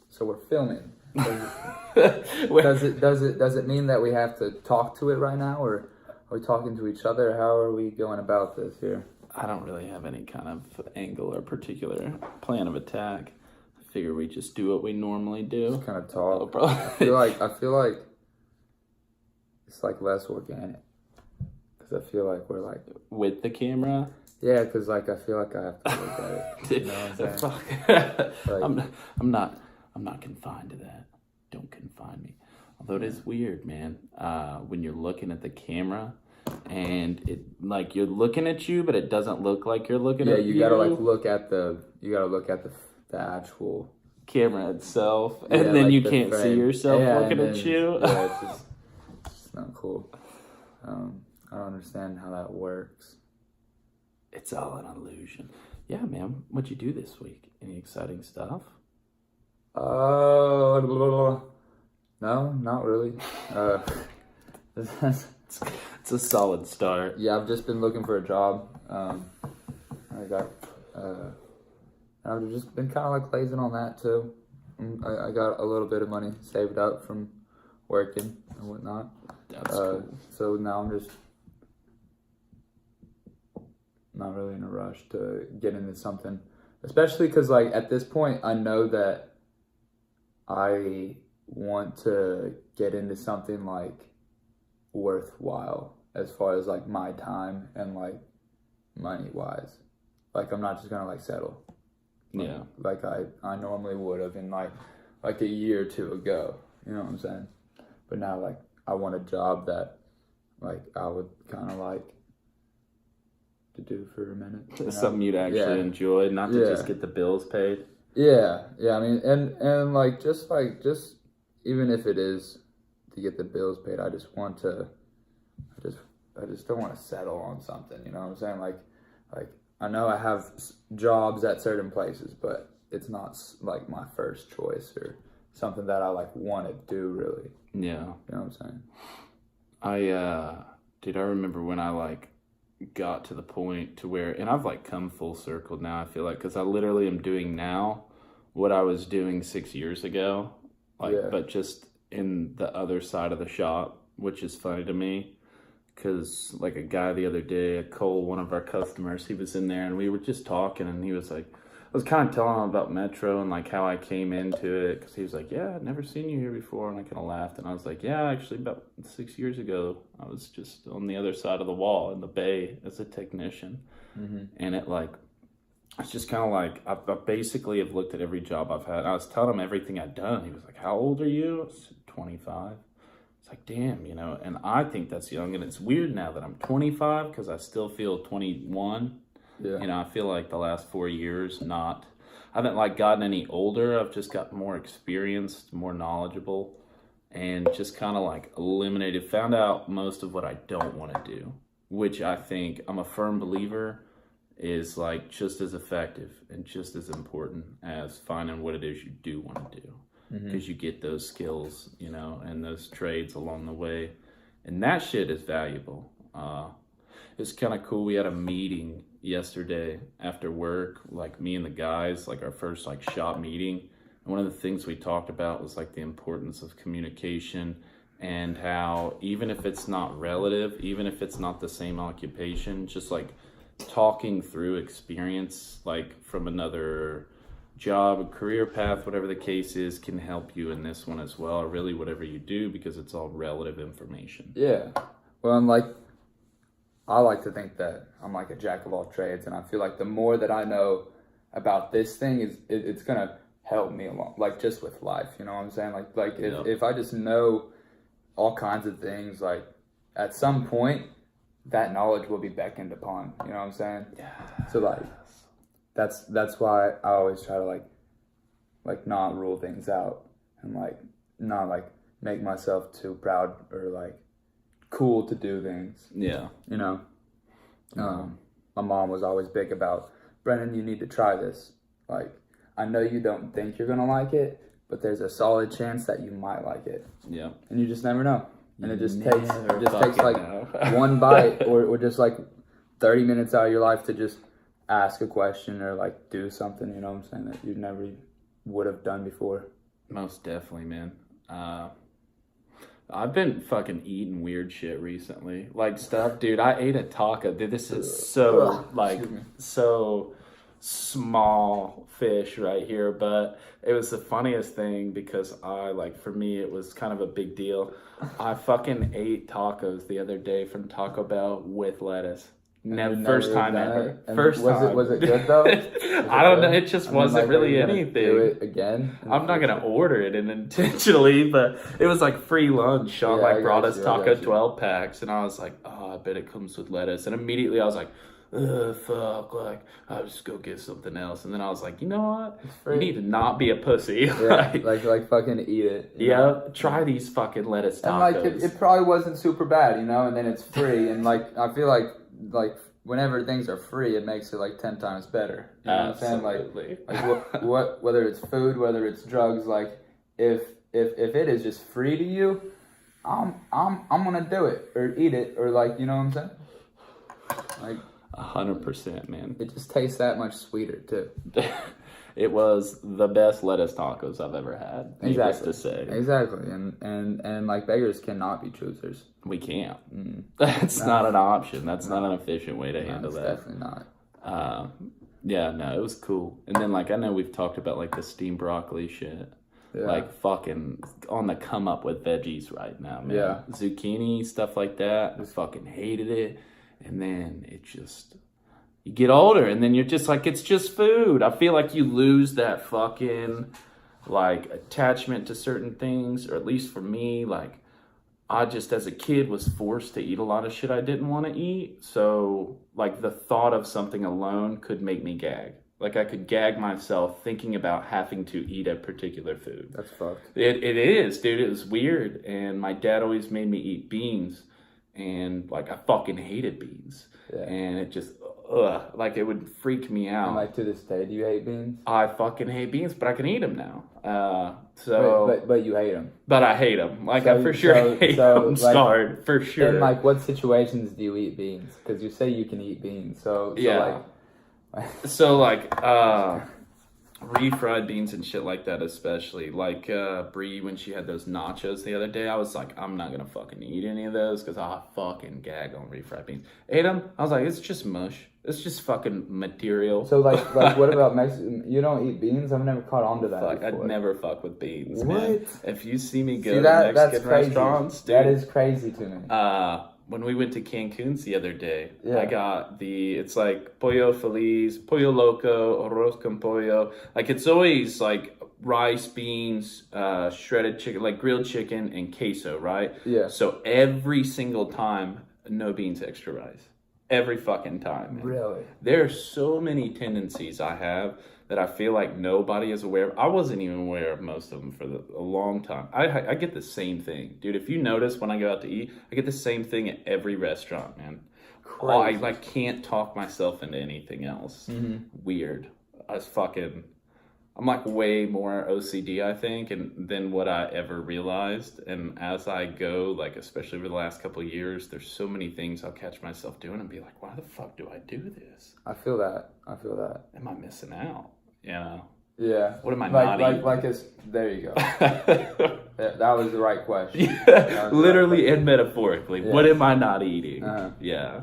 So we're filming. Does it mean that we have to talk to it right now, or are we talking to each other? How are we going about this here? I don't really have any kind of angle or particular plan of attack. I figure we just do what we normally do. Just kind of talk. Oh, I feel like it's like less organic, because I feel like we're like with the camera. Yeah, because like I feel like I have to look at it. You know what I'm saying? Like, I'm not confined to that. Don't confine me. Although it is weird, man. When you're looking at the camera and it like you're looking at you, but it doesn't look like you're looking at you. Yeah, you gotta look at the actual camera itself, and then like you can't see yourself looking at you. Yeah, it's not cool. I don't understand how that works. It's all an illusion. Yeah, man. What'd you do this week? Any exciting stuff? No, not really. It's a solid start. Yeah, I've just been looking for a job. I've just been kind of like lazing on that too. I got a little bit of money saved up from working and whatnot. That's cool. So now I'm just not really in a rush to get into something, especially because like at this point I know that I want to get into something like worthwhile as far as like my time and like money wise. Like I'm not just gonna like settle. Yeah. Like I normally would have in like a year or two ago. You know what I'm saying? But now like I want a job that like I would kind of like to do for a minute. You know? Something you'd actually enjoy, not to just get the bills paid. Yeah. I mean, and like just even if it is to get the bills paid, I just want to. I just don't want to settle on something. You know what I'm saying? Like I know I have jobs at certain places, but it's not like my first choice or something that I like want to do really. Yeah. You know what I'm saying? I remember when I like got to the point to where, and I've like come full circle now, I feel like, because I literally am doing now what I was doing 6 years ago, but just in the other side of the shop, which is funny to me, because like a guy the other day, Cole, one of our customers, he was in there and we were just talking, and he was like, I was kind of telling him about Metro and like how I came into it, because he was like, yeah, I'd never seen you here before, and I kind of laughed, and I was like, yeah, actually about 6 years ago, I was just on the other side of the wall in the bay as a technician, and it like, it's just kind of like, I basically have looked at every job I've had. I was telling him everything I'd done. He was like, how old are you? I said, 25. It's like, damn, you know, and I think that's young, and it's weird now that I'm 25 because I still feel 21. Yeah. You know, I feel like the last 4 years, I haven't like gotten any older. I've just got more experienced, more knowledgeable, and just kind of like found out most of what I don't want to do, which I think I'm a firm believer is like just as effective and just as important as finding what it is you do want to do, because you get those skills, you know, and those trades along the way, and that shit is valuable. It's kind of cool. We had a meeting yesterday after work, like me and the guys, like our first like shop meeting, and one of the things we talked about was like the importance of communication, and how even if it's not relative, even if it's not the same occupation, just like talking through experience like from another job, career path, whatever the case is, can help you in this one as well, or really whatever you do, because it's all relative information. Yeah. Well, and like I like to think that I'm like a jack of all trades, and I feel like the more that I know about this thing it's gonna help me along, like just with life, you know what I'm saying? Like if I just know all kinds of things, like at some point that knowledge will be beckoned upon, you know what I'm saying? Yeah. So like that's why I always try to like not rule things out, and like not like make myself too proud or like cool to do things. Yeah. You know? My mom was always big about, Brenden, you need to try this. Like, I know you don't think you're gonna like it, but there's a solid chance that you might like it. Yeah. And you just never know. And it just takes like one bite or just like 30 minutes out of your life to just ask a question or like do something, you know what I'm saying, that you never would have done before? Most definitely, man. I've been fucking eating weird shit recently. Like stuff, dude, I ate a taco. Dude, this is so, so small fish right here. But it was the funniest thing because for me, it was kind of a big deal. I fucking ate tacos the other day from Taco Bell with lettuce. First time ever. First time. Was it good though? I don't know. It just wasn't really anything. Do it again? I'm not gonna order it intentionally, but it was like free lunch. Sean brought us taco 12 packs, and I was like, oh, I bet it comes with lettuce. And immediately I was like, ugh, fuck, like I'll just go get something else. And then I was like, you know what? You need to not be a pussy. Yeah, like fucking eat it. Yeah, try these fucking lettuce tacos. And it probably wasn't super bad, and then it's free, and I feel like whenever things are free, it makes it like 10 times better. You know what I'm saying? Like what whether it's food, whether it's drugs, like if it is just free to you, I'm gonna do it or eat it or you know what I'm saying? Like 100%, man. It just tastes that much sweeter too. It was the best lettuce tacos I've ever had. Needless to say. Exactly. And like beggars cannot be choosers. We can't. That's not an option. That's not an efficient way to handle that. Definitely not. Yeah, no, it was cool. And then I know we've talked about the steamed broccoli shit. Yeah. Fucking on the come up with veggies right now, man. Yeah. Zucchini, stuff like that. I fucking hated it. And then it just... You get older, and then you're just like, it's just food. I feel like you lose that fucking, attachment to certain things, or at least for me, I just, as a kid, was forced to eat a lot of shit I didn't want to eat. So, the thought of something alone could make me gag. I could gag myself thinking about having to eat a particular food. That's fucked. It is, dude. It was weird. And my dad always made me eat beans. And, I fucking hated beans. Yeah. And it just... it would freak me out. And to this day, do you hate beans? I fucking hate beans, but I can eat them now. But you hate them. But I hate them. I for sure hate them. Scarred, for sure. And what situations do you eat beans? Because you say you can eat beans. So refried beans and shit like that, especially Bree when she had those nachos the other day. I was like, I'm not gonna fucking eat any of those because I fucking gag on refried beans. Ate them. I was like, it's just mush. It's just fucking material. So what about Mexican? You don't eat beans? I've never caught on to that. I'd never fuck with beans. What? Man. If you see me go to Mexican restaurants, dude, that is crazy to me. When we went to Cancun's the other day, I got it's pollo feliz, pollo loco, arroz con pollo. It's always rice, beans, shredded chicken, grilled chicken and queso, right? Yeah. So every single time, no beans, extra rice. Every fucking time, man. Really? There are so many tendencies I have that I feel like nobody is aware of. I wasn't even aware of most of them for a long time. I get the same thing. Dude, if you notice when I go out to eat, I get the same thing at every restaurant, man. Crazy. I can't talk myself into anything else. Mm-hmm. Weird. I'm way more OCD, I think, than what I ever realized. And as I go, especially over the last couple of years, there's so many things I'll catch myself doing and be like, why the fuck do I do this? I feel that. Am I missing out? Yeah. What am I not eating? There you go. that was the right question. Yeah. Literally and metaphorically. Yeah. What am I not eating? Yeah.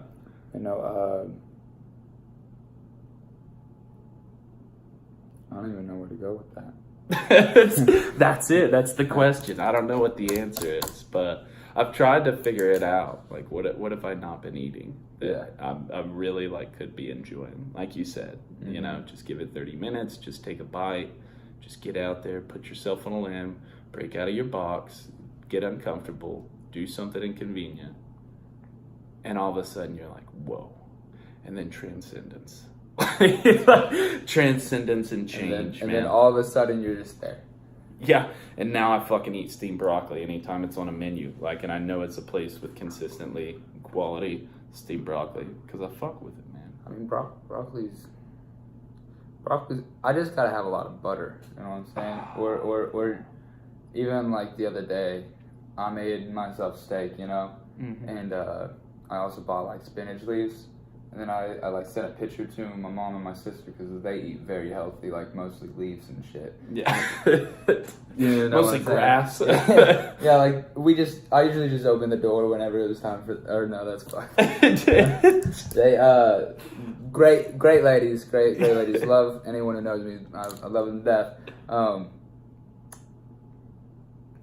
I don't even know where to go with that. That's it. That's the question. I don't know what the answer is, but I've tried to figure it out. What have I not been eating that I really could be enjoying? Like you said, just give it 30 minutes, just take a bite, just get out there, put yourself on a limb, break out of your box, get uncomfortable, do something inconvenient, and all of a sudden you're like, whoa, and then transcendence. Transcendence and change, and then all of a sudden you're just there. Yeah, and now I fucking eat steamed broccoli anytime it's on a menu. And I know it's a place with consistently quality steamed broccoli because I fuck with it, man. I mean, broccoli's. I just gotta have a lot of butter. You know what I'm saying? Or even the other day, I made myself steak. Mm-hmm. And I also bought spinach leaves. And then I like sent a picture to my mom and my sister because they eat very healthy, like mostly leaves and shit. Yeah. You know Mostly grass. Yeah, like I usually just open the door whenever it was time for, or no, that's fine. They, great ladies, great ladies. Love anyone who knows me. I love them to death.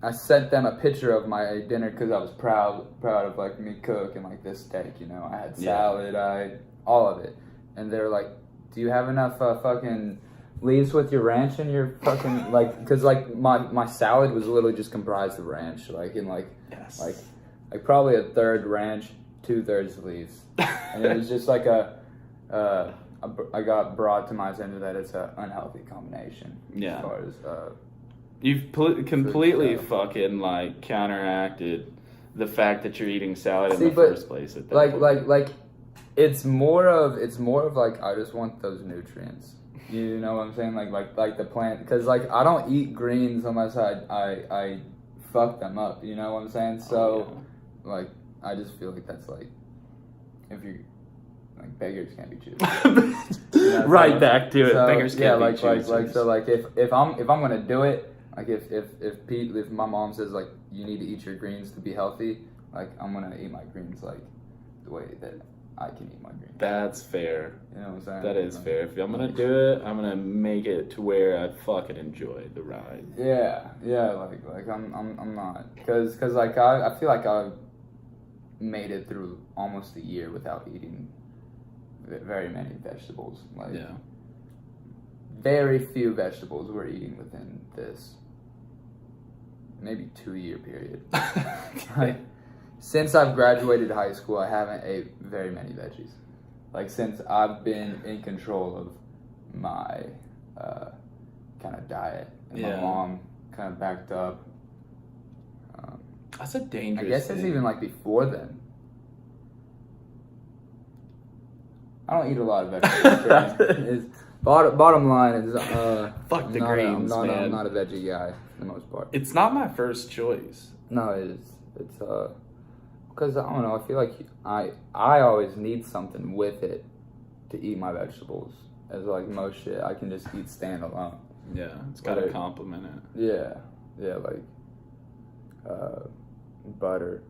I sent them a picture of my dinner because I was proud of like me cooking like this steak. You know, I had salad, all of it, and they're like, "Do you have enough fucking leaves with your ranch and your fucking like?" Because like my salad was literally just comprised of ranch, like in like like probably a third ranch, 2/3 leaves, and it was just like I got brought to my attention that it's an unhealthy combination. Yeah. As far as You've completely fucking like counteracted the fact that you're eating salad in the first place. At that point. Like, it's more of like I just want those nutrients. You know what I'm saying? Like the plant, because like I don't eat greens unless I fuck them up. You know what I'm saying? So like I just feel like that's like if you like beggars can't be choosers. Right back to it. So, beggars can't be choosers. Like if I'm gonna do it. Like if my mom says like you need to eat your greens to be healthy, like I'm gonna eat my greens like the way that I can eat my greens. That's fair. You know what I'm saying? That is fair. If I'm gonna do it, I'm gonna make it to where I fucking enjoy the ride. Yeah. Like I'm not because like I feel like I've made it through almost a year without eating very many vegetables. Like very few vegetables we're eating within this maybe 2-year period. Like, since I've graduated high school, I haven't ate very many veggies. Like since I've been in control of my kind of diet, and my mom kind of backed up. That's a dangerous. I guess it's even like before then. I don't eat a lot of vegetables. Bottom line is, fuck the greens, man. I'm not a veggie guy for the most part. It's not my first choice. No, it is. It's because I don't know. I feel like I always need something with it to eat my vegetables. As like most shit, I can just eat standalone. Yeah, it's got to complement it. Yeah, like butter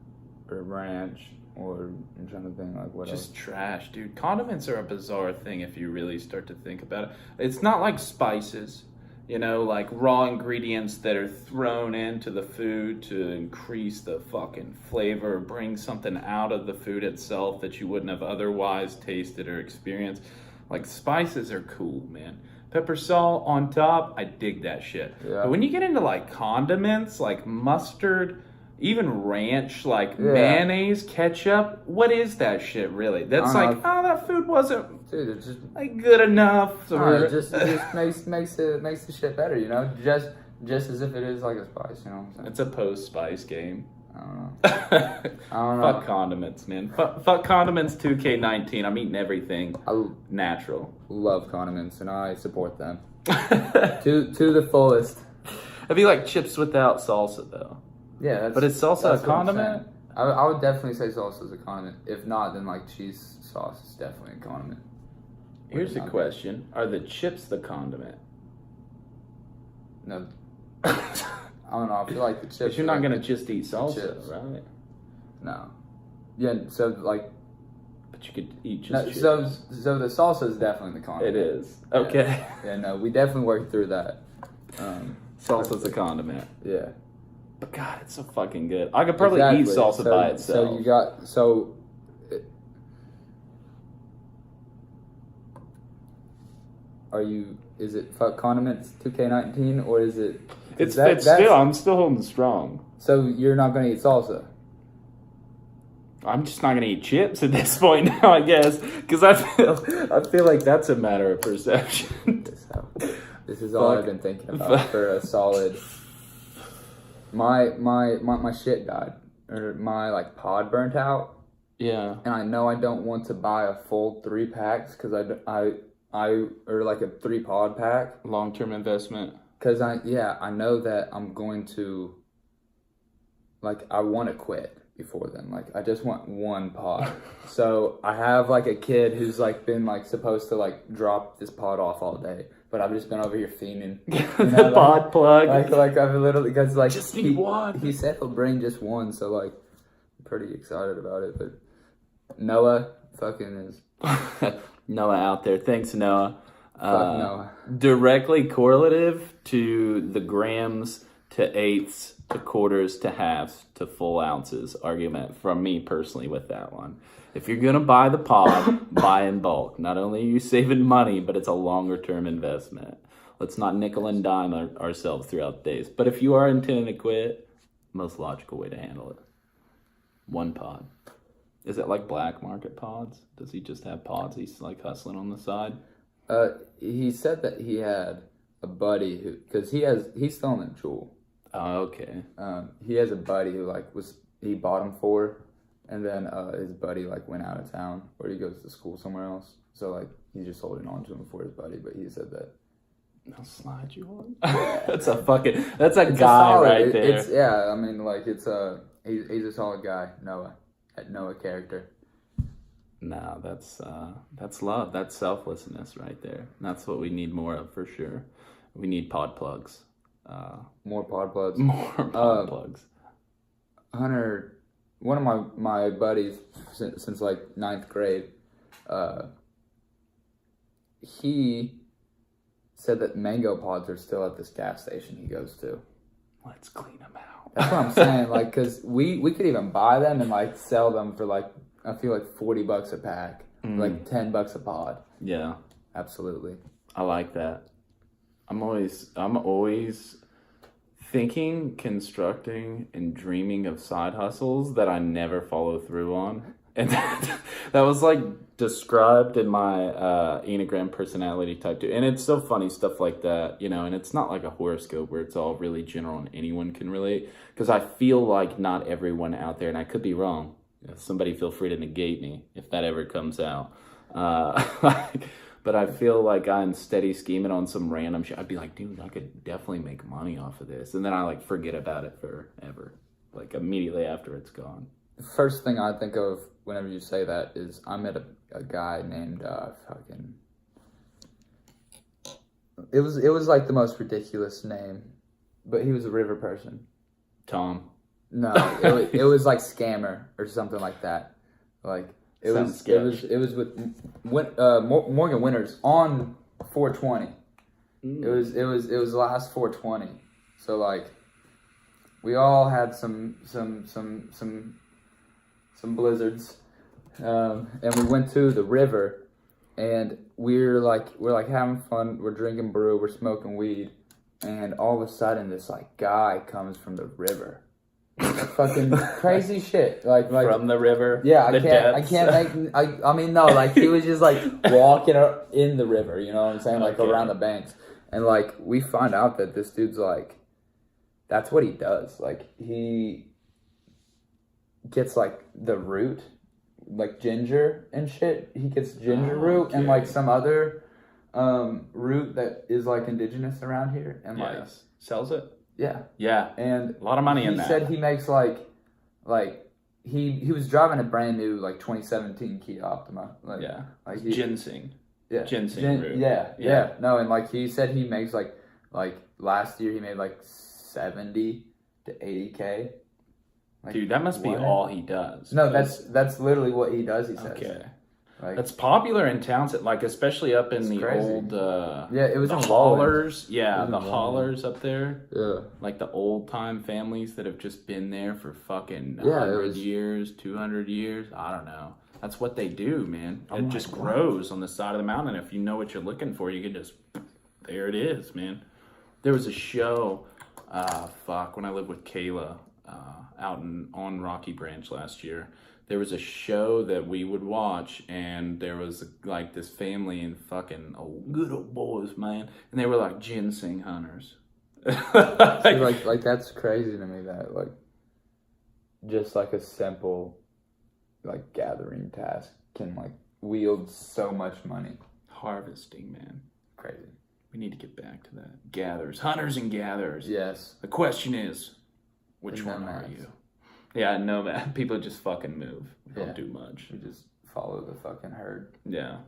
or ranch. Or I'm trying to think like what Just else. trash, dude. Condiments are a bizarre thing if you really start to think about it. It's not like spices, you know, like raw ingredients that are thrown into the food to increase the fucking flavor, bring something out of the food itself that you wouldn't have otherwise tasted or experienced. Like spices are cool, man. Pepper, salt on top, I dig that shit. Yeah. But when you get into like condiments, like mustard, even ranch, like mayonnaise, ketchup, what is that shit really? That's like, that food wasn't just like good enough. It just makes the shit better, you know? Just as if it is like a spice, you know what I'm saying? It's a post-spice game. I don't know. Fuck condiments, man. Fuck condiments 2K19. I'm eating everything natural. Love condiments, and I support them. to the fullest. It'd be like chips without salsa, though. Yeah, but is salsa a condiment? I would definitely say salsa is a condiment. If not, then like cheese sauce is definitely a condiment. Here's a question: are the chips the condiment? No. I don't know. I feel like the chips. But you're not gonna just eat salsa, right? No. Yeah. So like. But you could eat just chips. So the salsa is definitely the condiment. It is. Okay. Yeah. No, we definitely worked through that. Salsa's a condiment. Yeah. But God, it's so fucking good. I could probably eat salsa by itself. Is it fuck condiments 2K19 or is it? I'm still holding strong. So you're not gonna eat salsa? I'm just not gonna eat chips at this point now, I guess, because I feel like that's a matter of perception. This is all I've been thinking about for a solid. My shit died, or my like pod burnt out. Yeah. And I know I don't want to buy a full 3 packs because I or like a 3 pod pack. Long-term investment. Because I know that I'm going to, like, I want to quit. before then. Like, I just want one pod. So I have like a kid who's like been like supposed to like drop this pod off all day, but I've just been over here fiending. The pod plug. Like I've literally, because like just need one. He said he'll bring just one, so like I'm pretty excited about it. But Noah fucking is Noah out there. Thanks, Noah. Fuck Noah. Directly correlative to the grams to eighths to quarters to halves to full ounces argument from me personally with that one. If you're going to buy the pod, buy in bulk. Not only are you saving money, but it's a longer term investment. Let's not nickel and dime ourselves throughout the days. But if you are intending to quit, most logical way to handle it. One pod. Is it like black market pods? Does he just have pods he's like hustling on the side? He said that he had a buddy who, because he's still in the Jewel. Oh, okay. He has a buddy who like he bought him 4, and then his buddy like went out of town, or he goes to school somewhere else. So like he's just holding on to him for his buddy. But he said that I'll slide you on. That's a guy solid, right there. I mean like he's a solid guy, Noah character. No, that's love. That's selflessness right there. That's what we need more of for sure. We need pod plugs. More pod plugs. More pod plugs. Hunter, one of my buddies since like 9th grade, he said that mango pods are still at this gas station he goes to. Let's clean them out. That's what I'm saying. Like, because we could even buy them and like sell them for like, I feel like $40 a pack, like $10 a pod. Yeah, absolutely. I like that. I'm always thinking, constructing, and dreaming of side hustles that I never follow through on. And that was like described in my Enneagram personality type 2. And it's so funny, stuff like that, you know, and it's not like a horoscope where it's all really general and anyone can relate. Because I feel like not everyone out there, and I could be wrong. Somebody feel free to negate me if that ever comes out. But I feel like I'm steady scheming on some random shit. I'd be like, dude, I could definitely make money off of this. And then I like forget about it forever. Like immediately after it's gone. The first thing I think of whenever you say that is I met a guy named It was like the most ridiculous name, but he was a river person. Tom. No, it was like Scammer or something like that. Like it was with Morgan Winters on 420. It was last 420. So like we all had some blizzards, and we went to the river, and we're like having fun. We're drinking brew. We're smoking weed, and all of a sudden this like guy comes from the river. Fucking crazy shit. Like from the river. Yeah, I mean no, like he was just like walking in the river, you know what I'm saying? Like around the banks. And like we find out that this dude's like that's what he does. Like he gets like the root, like ginger and shit. He gets ginger root and like some other root that is like indigenous around here and like sells it. Yeah, and a lot of money in that. He said he makes like he was driving a brand new like 2017 Kia Optima. Like ginseng. Yeah, ginseng root. Yeah. No, and like he said he makes like last year he made like 70 to 80K. Like, dude, that must be all he does. No, that's literally what he does. He says. Okay. Like, that's popular in towns, like especially up in the crazy. Old. It was the haulers. Yeah, the haulers up there. Yeah, like the old time families that have just been there for fucking 100 years, 200 years. I don't know. That's what they do, man. It just grows on the side of the mountain. If you know what you're looking for, you can just there it is, man. There was a show. When I lived with Kayla out on Rocky Branch last year. There was a show that we would watch, and there was like this family and fucking good old boys, man, and they were like ginseng hunters. like that's crazy to me that like just like a simple like gathering task can like wield so much money. Harvesting, man, crazy. We need to get back to that. Hunters and gatherers. Yes. The question is, which one are you? Yeah, no, man. People just fucking move. Don't do much. We just follow the fucking herd. Yeah.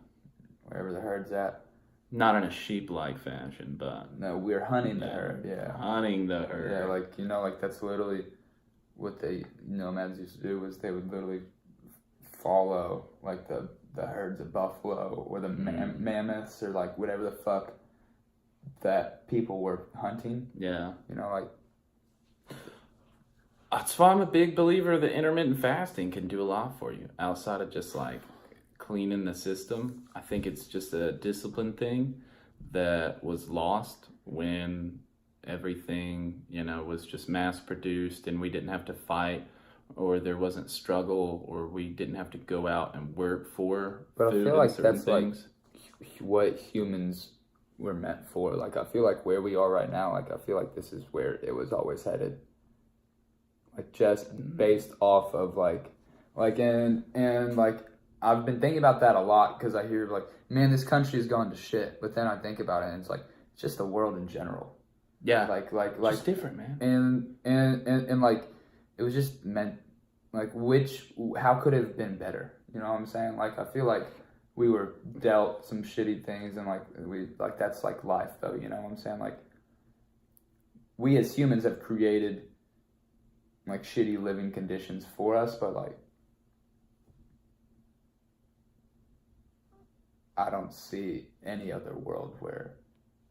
Wherever the herd's at. Not in a sheep-like fashion, but... No, we're hunting the herd, yeah. Hunting the herd. Yeah, like, like, that's literally what the nomads used to do, was they would literally follow, like, the herds of buffalo or the mammoths or, like, whatever the fuck that people were hunting. Yeah. Like... That's why I'm a big believer that intermittent fasting can do a lot for you outside of just like cleaning the system. I think it's just a discipline thing that was lost when everything, was just mass produced and we didn't have to fight, or there wasn't struggle, or we didn't have to go out and work for but food. I feel like that's things. Like what humans were meant for. Like, I feel like where we are right now, like, I feel like this is where it was always headed. Like, just based off of like and like, I've been thinking about that a lot, because I hear like, man, this country is going to shit, but then I think about it and it's like, it's just the world in general. Yeah, like it's different, man. And like, it was just meant, like, how could it have been better? You know what I'm saying? Like, I feel like we were dealt some shitty things, and like that's like life, though. You know what I'm saying? Like, we as humans have created like shitty living conditions for us, but like, I don't see any other world where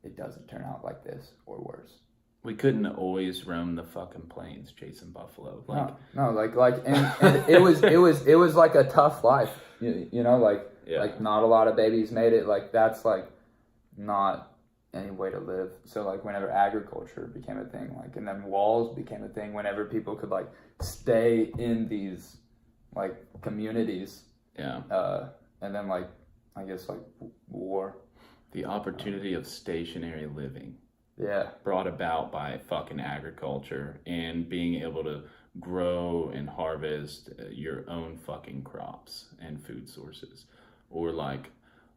it doesn't turn out like this or worse. We couldn't always roam the fucking plains chasing buffalo. Like, no, and it was like a tough life, like not a lot of babies made it. Like, that's like not any way to live. So like, whenever agriculture became a thing, like, and then walls became a thing, whenever people could like stay in these like communities, and then like, I guess like war, the opportunity of stationary living, brought about by fucking agriculture and being able to grow and harvest your own fucking crops and food sources, or like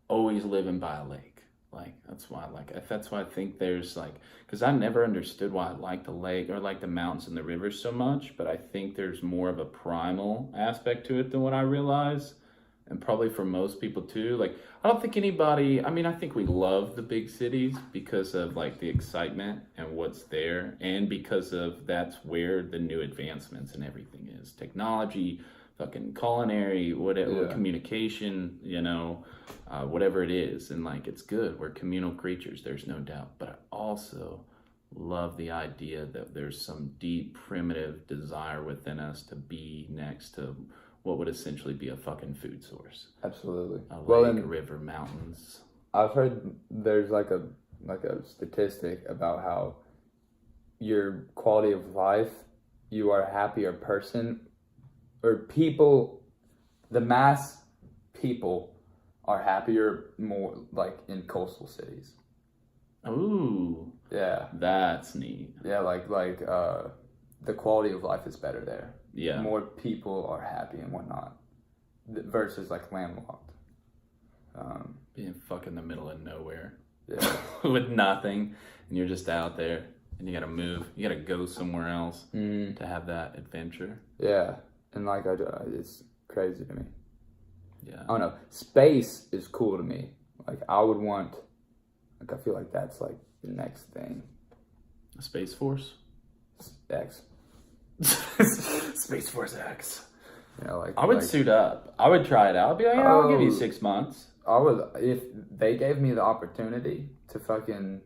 always living by a lake. Like, that's why I think there's like, because I never understood why I like the lake or like the mountains and the rivers so much, but I think there's more of a primal aspect to it than what I realize. And probably for most people too. Like, I don't think anybody, I think we love the big cities because of like the excitement and what's there, and because of that's where the new advancements and everything is. Technology, fucking culinary, whatever, communication, whatever it is. And like, it's good. We're communal creatures, there's no doubt. But I also love the idea that there's some deep primitive desire within us to be next to what would essentially be a fucking food source. Absolutely. A lake, a river, mountains. I've heard there's like a statistic about how your quality of life, you are a happier person, or people, the mass people are happier more like in coastal cities. Ooh. Yeah. That's neat. Yeah, like the quality of life is better there. Yeah. More people are happy and whatnot, versus like landlocked. Being fucking in the middle of nowhere. Yeah. With nothing, and you're just out there, and you gotta move. You gotta go somewhere else to have that adventure. Yeah, and like it's crazy to me. Yeah. I don't know. Space is cool to me. Like, I would want. Like, I feel like that's like the next thing. A Space Force. X. Space Force X. Like, I would suit up. I would try it out. I'd be like, I'll give you 6 months. I would, if they gave me the opportunity to fucking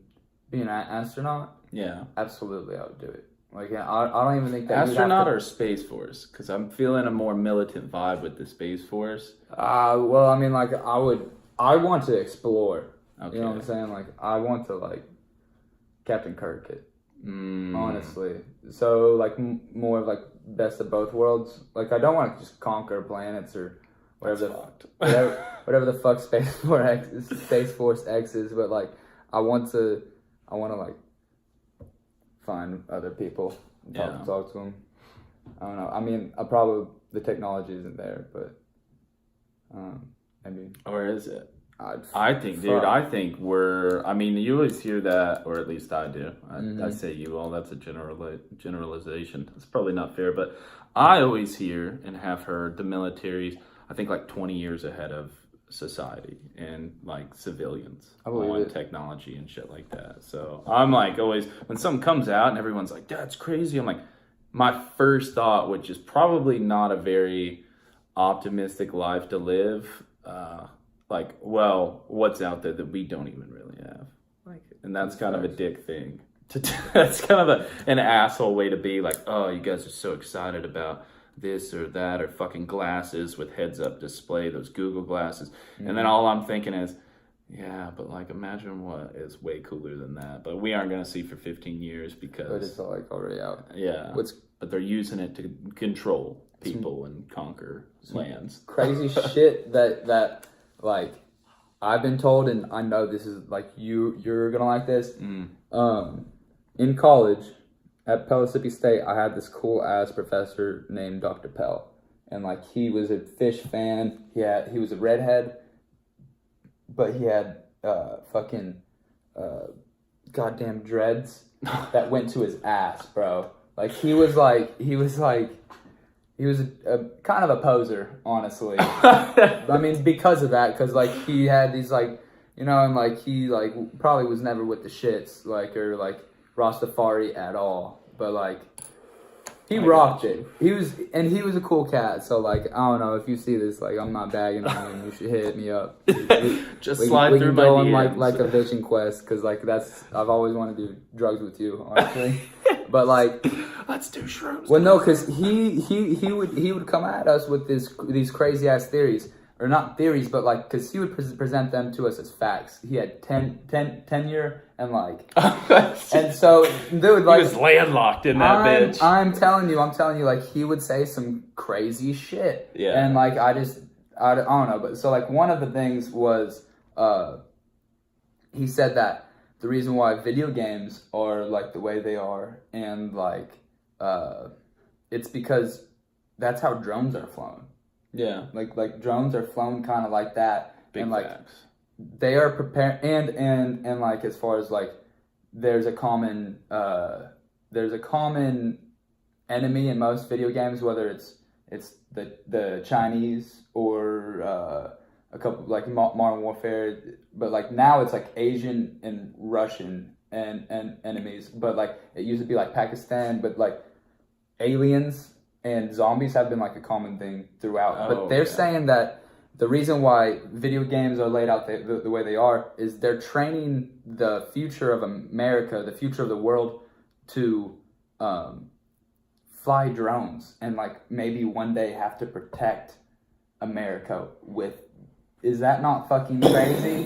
be an astronaut. Yeah, absolutely, I would do it. Like, I don't even think that astronaut or Space Force, because I'm feeling a more militant vibe with the Space Force. Well, I want to explore. Okay. You know what I'm saying? Like, I want to like Captain Kirk it. Honestly, so like more of like best of both worlds. Like, I don't want to just conquer planets or whatever the fuck Space Force X is, but like I want to like find other people and talk to them. I don't know. The technology isn't there, but maybe. Or is it? I think, dude, I think I mean, you always hear that, or at least I do. I say you all, that's a generalization. It's probably not fair, but I always hear and have heard the military's, I think, like 20 years ahead of society and like civilians on technology and shit like that. So I'm like, always, when something comes out and everyone's like, that's crazy, I'm like, my first thought, which is probably not a very optimistic life to live, like, well, what's out there that we don't even really have? Like, and that's kind of a dick thing. That's kind of an asshole way to be. Like, oh, you guys are so excited about this or that, or fucking glasses with heads-up display, those Google glasses. And then all I'm thinking is, yeah, but like, imagine what is way cooler than that. But we aren't going to see for 15 years because... But it's like already out. Yeah. But they're using it to control people and conquer lands. Crazy shit that like I've been told, and I know this is like you're gonna like this. In college at Pellissippi State, I had this cool ass professor named Dr. Pell, and like he was a fish fan. He was a redhead, but he had fucking goddamn dreads that went to his ass, bro. Like he was a kind of a poser, honestly. I mean, because of that, because like he had these like, you know, and like he like probably was never with the shits, like, or like Rastafari at all, but like he rocked it. He was a cool cat. So like, I don't know if you see this, like, I'm not bagging on him. You should hit me up. Slide through my DMs. We can go on like a vision quest, because like I've always wanted to do drugs with you, honestly. But like, let's do shrooms. Well, no, because he would come at us with these crazy ass theories, or not theories, but like, because he would present them to us as facts. He had tenure and like, and so dude, like, he was landlocked in that bitch. I'm telling you, like he would say some crazy shit. Yeah, and like I don't know, but so like one of the things was, he said that the reason why video games are like the way they are, and like it's because that's how drones are flown. Yeah, like drones are flown kind of like that. Big and like facts. They are prepared, and like, as far as like there's a common enemy in most video games, whether it's the Chinese or a couple like Modern Warfare, but like now it's like Asian and Russian and enemies, but like it used to be like Pakistan, but like aliens and zombies have been like a common thing throughout. But they're saying that the reason why video games are laid out the way they are is they're training the future of America, the future of the world, to fly drones, and like maybe one day have to protect America with. Is that not fucking crazy?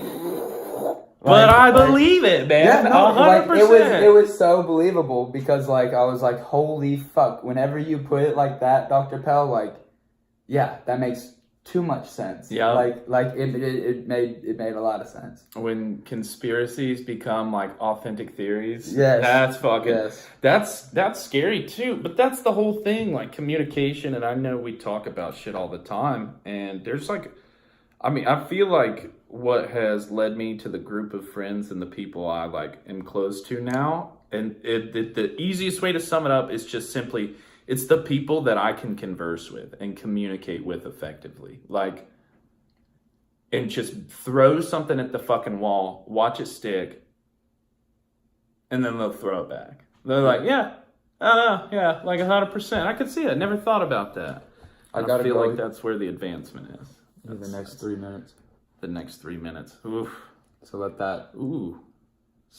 But I believe it, man. Yeah, no, 100%. Like, it was so believable, because like I was like, holy fuck. Whenever you put it like that, Dr. Pell, like, yeah, that makes too much sense. Yeah, like it made a lot of sense. When conspiracies become like authentic theories, yes, that's fucking that's scary too. But that's the whole thing, like communication. And I know we talk about shit all the time, and there's like, I mean, I feel like what has led me to the group of friends and the people I like am close to now, and the easiest way to sum it up is just simply, it's the people that I can converse with and communicate with effectively. Like, and just throw something at the fucking wall, watch it stick, and then they'll throw it back. They're like, yeah, I don't know, yeah, like 100%. I could see it. Never thought about that. I feel like that's where the advancement is. In the next 3 minutes. The next 3 minutes. Oof. So let that. Ooh.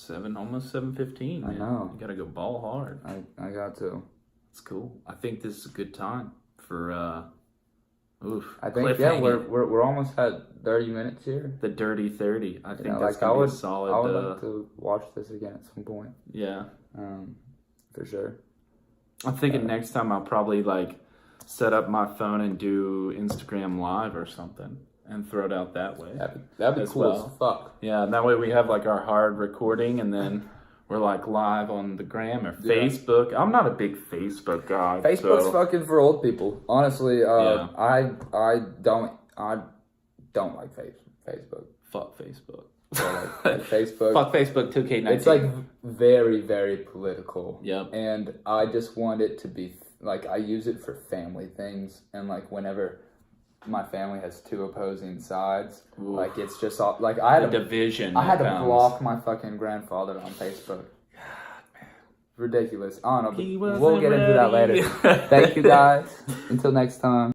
Almost 7:15. I know. You gotta go ball hard. I got to. It's cool. I think this is a good time for I think we're almost at 30 minutes here. The dirty 30. I think that's like gonna be a solid. I would like to watch this again at some point. Yeah. For sure. I'm thinking next time I'll probably like set up my phone and do Instagram Live or something and throw it out that way. That'd be cool as fuck. Yeah, and that way we have like our hard recording, and then we're like live on the gram or Facebook. I'm not a big Facebook guy. Facebook's fucking for old people. Honestly, I don't like Facebook. Fuck Facebook. Like Facebook. Fuck Facebook 2K19. It's like very, very political. Yep. And I just want it to be like, I use it for family things, and like whenever my family has two opposing sides, Ooh. like it's just all, like I had a division. I had to block my fucking grandfather on Facebook. Ridiculous. I don't know, but we'll get into that later. Thank you guys. Until next time.